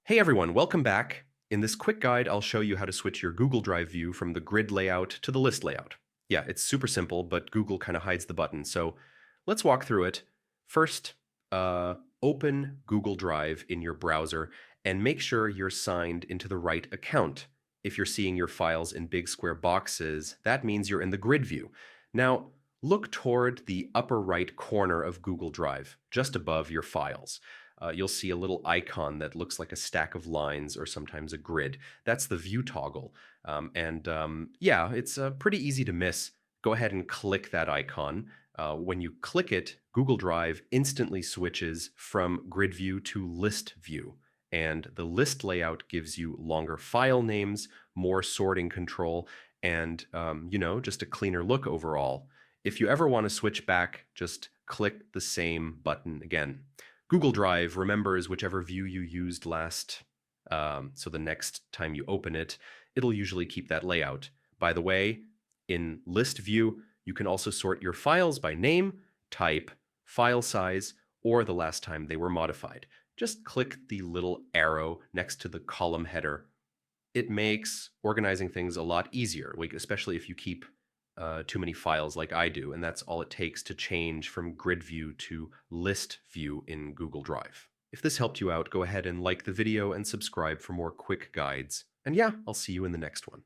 Hey everyone, welcome back. In this quick guide, I'll show you how to switch your Google Drive view from the grid layout to the list layout. Yeah, it's super simple, but Google kind of hides the button. So let's walk through it. First, open Google Drive in your browser and make sure you're signed into the right account. If you're seeing your files in big square boxes, that means you're in the grid view. Now, look toward the upper right corner of Google Drive, just above your files. You'll see a little icon that looks like a stack of lines or sometimes a grid. That's the view toggle. Yeah, it's pretty easy to miss. Go ahead and click that icon. When you click it, Google Drive instantly switches from grid view to list view. And the list layout gives you longer file names, more sorting control, and just a cleaner look overall. If you ever want to switch back, just click the same button again. Google Drive remembers whichever view you used last, so the next time you open it, it'll usually keep that layout. By the way, in List View, you can also sort your files by name, type, file size, or the last time they were modified. Just click the little arrow next to the column header. It makes organizing things a lot easier, especially if you keep too many files like I do, and that's all it takes to change from grid view to list view in Google Drive. If this helped you out, go ahead and like the video and subscribe for more quick guides. And yeah, I'll see you in the next one.